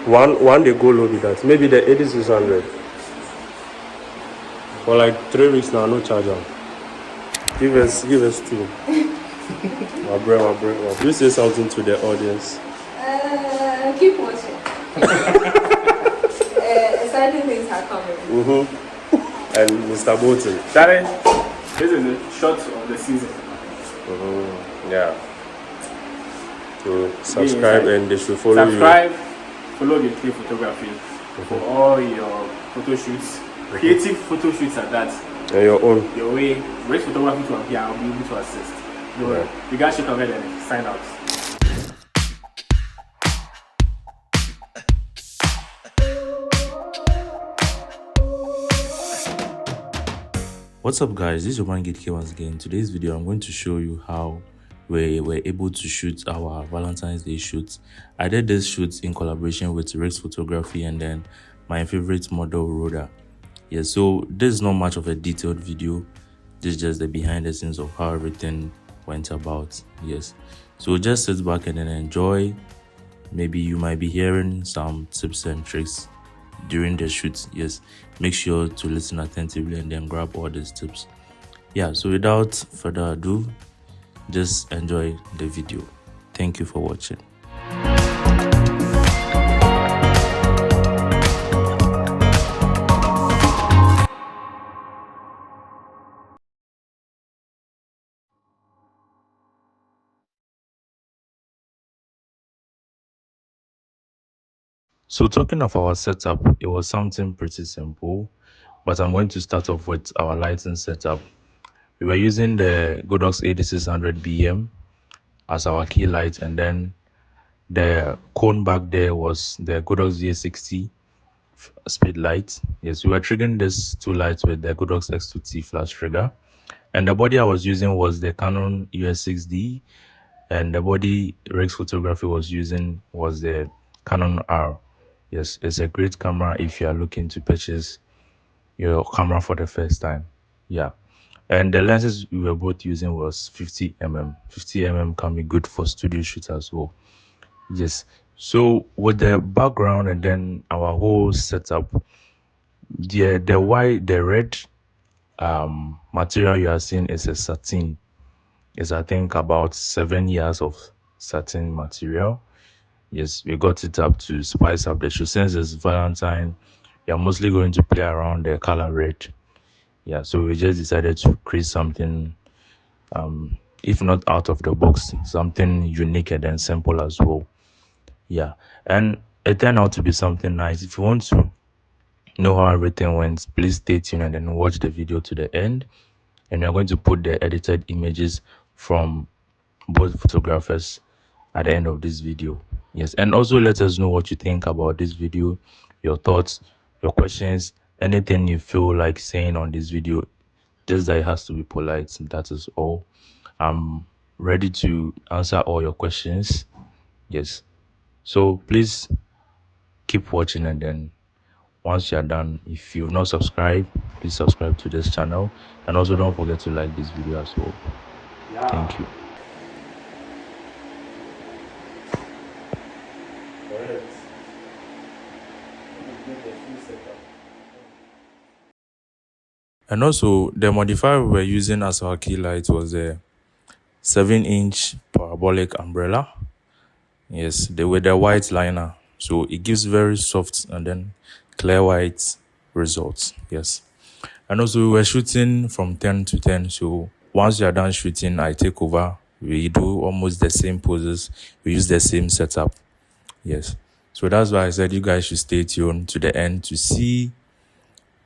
One they go low with that. Maybe the 8600. For like 3 weeks now, no charger. Give us 2. my bro. Please say something to the audience. Keep watching. Exciting things are coming. And Mr. Bolton. Daddy, this is a shot of the season. Yeah. So subscribe and they should follow you. Follow gidkayphotography for all your photo shoots. Creative photo shoots at that. And your own. Your way. Raise photography to appear, I'll be able to assist. You guys should come ahead and sign out. What's up guys, this is your man Gidkay once again. In today's video I'm going to show you how we were able to shoot our Valentine's Day shoot. I did this shoot in collaboration with Rex Photography and then my favorite model Rhoda. Yeah, so this is not much of a detailed video. This is just the behind the scenes of how everything went about. Yes, so just sit back and then enjoy. Maybe you might be hearing some tips and tricks during the shoot. Yes, make sure to listen attentively and then grab all these tips. Yeah, so without further ado, just enjoy the video. Thank you for watching. So talking of our setup, it was something pretty simple, but I'm going to start off with our lighting setup. We were using the Godox 8600 BM as our key light, and then the cone back there was the Godox GA60 speed light. Yes, we were triggering these two lights with the Godox X2T flash trigger, and the body I was using was the Canon EOS 6D, and the body Rex Photography was using was the Canon R. Yes, it's a great camera if you are looking to purchase your camera for the first time. Yeah, and the lenses we were both using was 50mm. 50mm can be good for studio shoot as well. Yes, so with the background and then our whole setup, the red material you are seeing is a satin. It's I think about 7 years of satin material. Yes, we got it up to spice up the shoe. Since it's Valentine, we are mostly going to play around the color red. Yeah, so we just decided to create something, if not out of the box, something unique and then simple as well. Yeah, and it turned out to be something nice. If you want to know how everything went, please stay tuned and then watch the video to the end. And we're going to put the edited images from both photographers at the end of this video. Yes, and also let us know what you think about this video, your thoughts, your questions, anything you feel like saying on this video. Just that it has to be polite. That is all. I'm ready to answer all your questions. Yes, so please keep watching, and then once you're done, if you've not subscribed, please subscribe to this channel, and also don't forget to like this video as well. Thank you. And also the modifier we were using as our key light was a 7-inch parabolic umbrella. Yes, they were the white liner, so it gives very soft and then clear white results. Yes, and also we were shooting from 10 to 10, so once you are done shooting, I take over. We do almost the same poses, we use the same setup. Yes, so that's why I said you guys should stay tuned to the end to see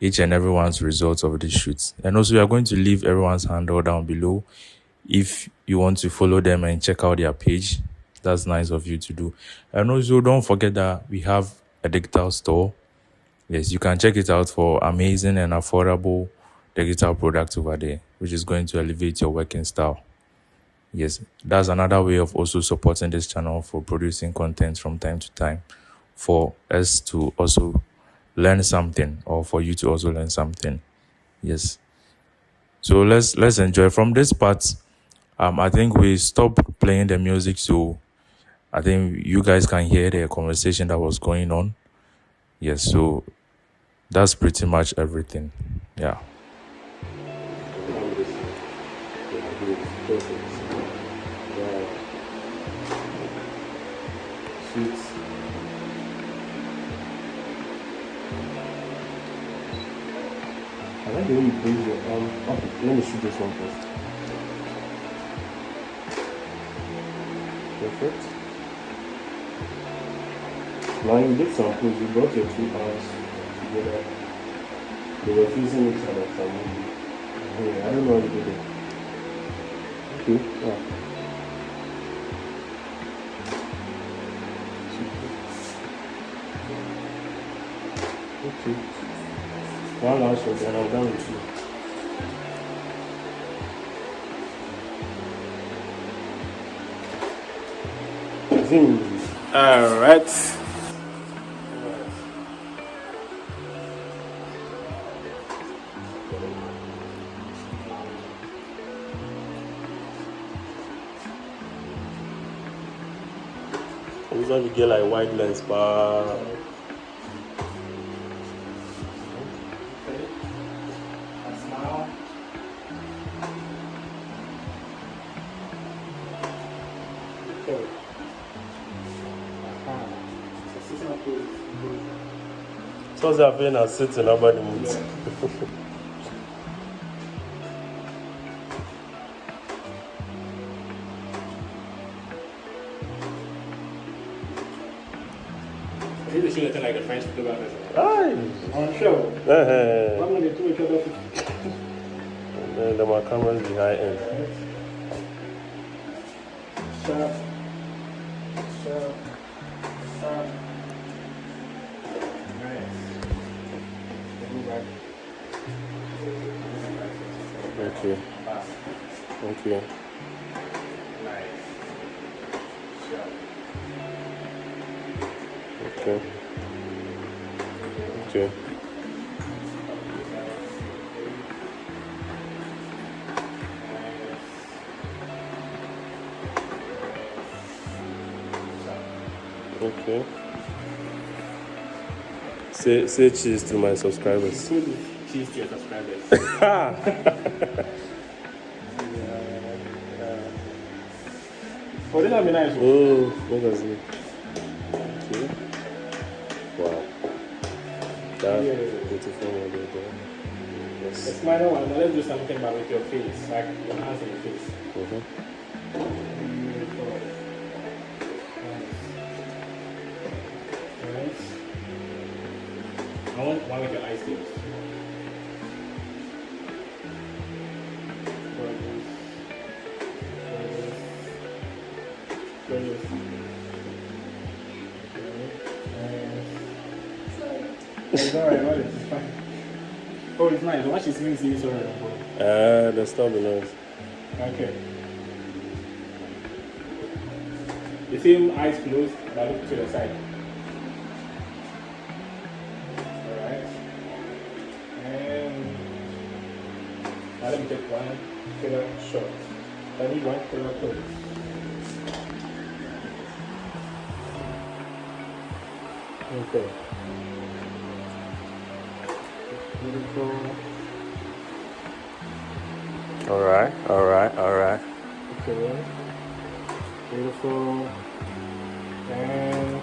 each and everyone's results of the shoot. And also we are going to leave everyone's handle down below if you want to follow them and check out their page. That's nice of you to do. And also don't forget that we have a digital store. Yes, you can check it out for amazing and affordable digital products over there, which is going to elevate your working style. Yes, that's another way of also supporting this channel for producing content from time to time, for us to also learn something, or for you to also learn something. Yes, so let's enjoy from this part. I think we stopped playing the music, so I think you guys can hear the conversation that was going on. Yes, so that's pretty much everything. Yeah. I like the way you bring your okay, let me shoot this one first. Perfect. Now you did some pose, you brought your two arms together. They were facing each other somewhere. Yeah, I don't know how you did it. Okay, yeah. Okay. One last shot and I'm done with you. Zoom. Alright. This one you get like wide lens, but Smile. Okay. so I'm feeling I sit in about the mood. I need to shoot it like a French photographer. Nice. On show. Uh-huh. I'm going to do each other. And then my camera's behind end. Sharp. Sharp. Sharp. Nice. Move back. Okay. Back. Okay. Nice. Sharp. Okay. Okay. Okay. Say cheese to my subscribers. Cheese to your subscribers. Oh, this will be nice. Oh, what does it? Okay. Wow. That's beautiful model there. Yes. It's minor one, but let's do something about with your face, like your hands and your face. Nice. I want one with your eyes closed. It's alright, what is it? It's fine. Oh, it's nice. What she's saying is sorry. That's not the noise. Okay. The same eyes closed, but look to the side. Alright. And now let me take one filler short. I need one filler close. Okay. Beautiful. All right. Okay. Beautiful. And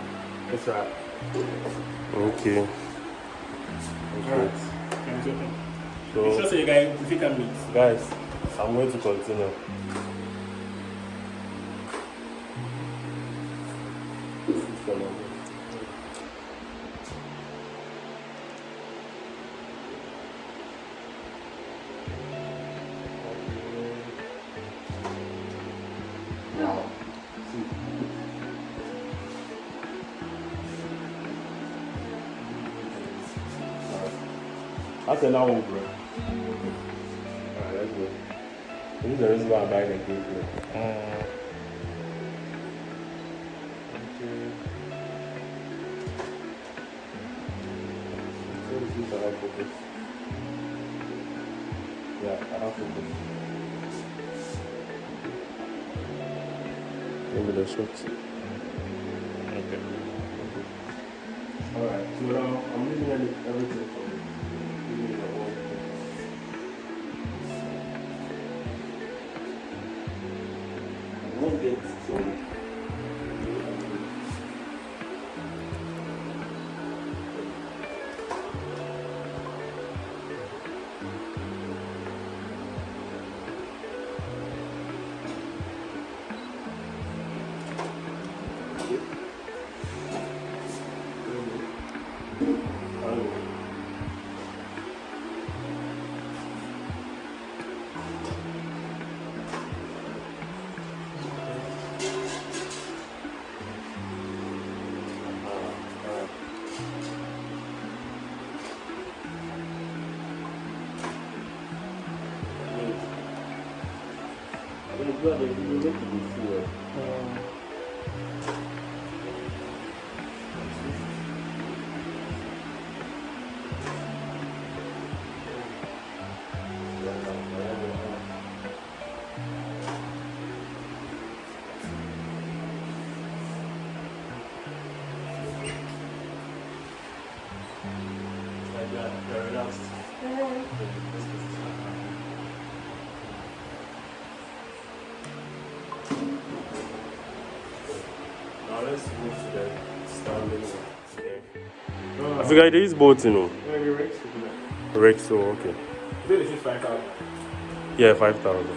it's wrap. Okay. Alright. So, It's just so you guys, if you can meet. guys, I'm going to continue. That's another one, bro. Alright, let's go. This is the reason why I buy the green plate. So this is our focus. Yeah, I have focus. Give me the shot. Alright, so now I'm leaving everything for you. Leaving your own. I won't get some. Now let's move to the standing one. No, I figure they use both, you know. maybe Rex. Rex, so okay. This is 5,000. Yeah, 5,000.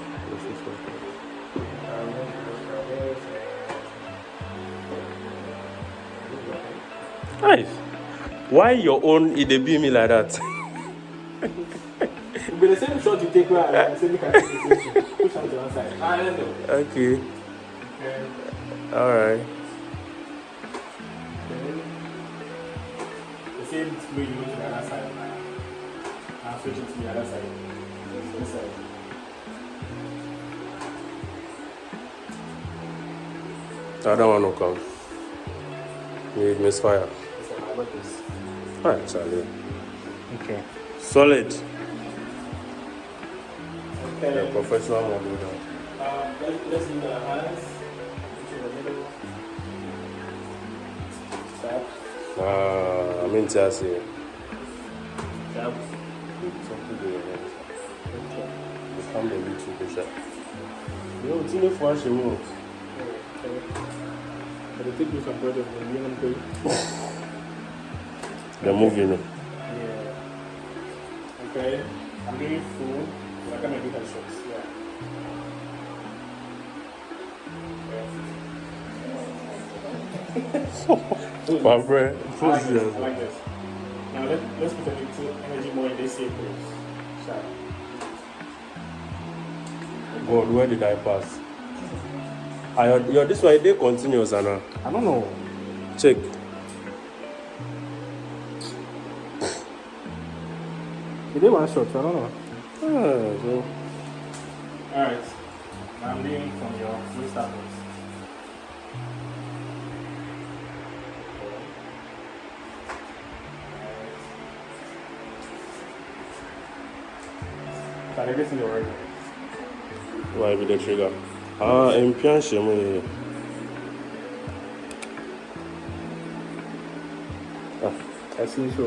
Nice. Why your own it dey be me like that? But the same shot you take where I say make I take the same shot. Push out to one side. Let's go. Okay. Okay. Alright. The same way you go to the other side. I'll switch it to the other side. This side. The other one will come. You misfire. How about this? Alright, Charlie. Okay. Solid. Okay. The professional model now. Let's do the hands. Into the middle. Stop. I mean, Chelsea. Stop. Something to your hands. Okay. Become the YouTube picture. Yo, it's in the flash remote. Okay. But the thing is, I'm brother, the young boy. They're moving. Yeah. Okay. I'm doing full. Like I'm gonna do headshots. Yeah. My friend. I like this. I like this. Now let's put a little energy more in this same place. Sharp. God, where did I pass? Your this one, they continuous, Anna. I don't know. Check. Did they one shot? I don't know. So. Alright. Now I'm doing from your full start notes. So I guess in the order. Why be the trigger? In Pianche, I see so.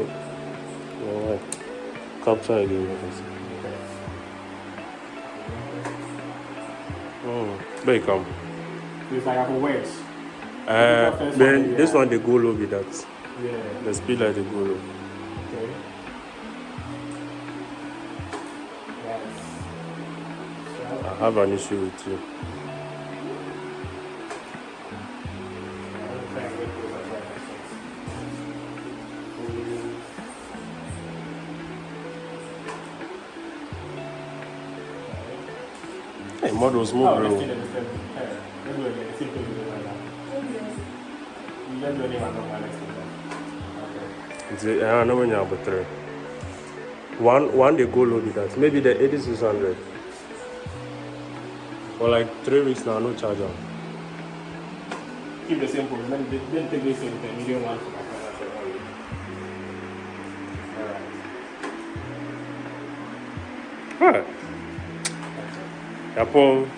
Alright. Capture again. There you come. So it's like I have a wedge. Then this one they go low with that. Yeah. The speed like they go low. Okay. Yes. I have an issue with you. Hey, models move, Oh, bro. let's do the step. Let's do it again. See if we can do it right now. You just do anyone normal. Let's do that. Okay. I know when you're about 3. One they go low with that. Maybe the 8600. For like 3 weeks now, no charger. Keep the same pose. Then take this in the medium one for my camera. Alright. Alright. Yapon,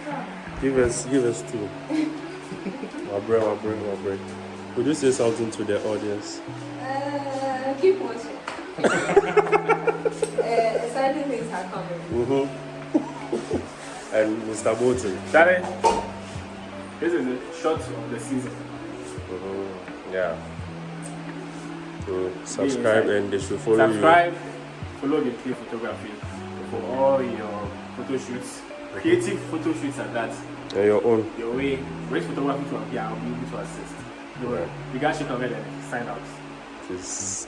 give us 2. My bread. Would you say something to the audience? Keep watching. Exciting things are coming. And Mr. Bolton. Daddy, this is a shot of the season. Yeah. So subscribe and they should follow Subscribe, follow gidkayphotography for all your photo shoots, creative photo shoots and that. you. And your own. Your way, raise photography to appear, I'll be able to assist. You guys should come ahead and sign out. Peace.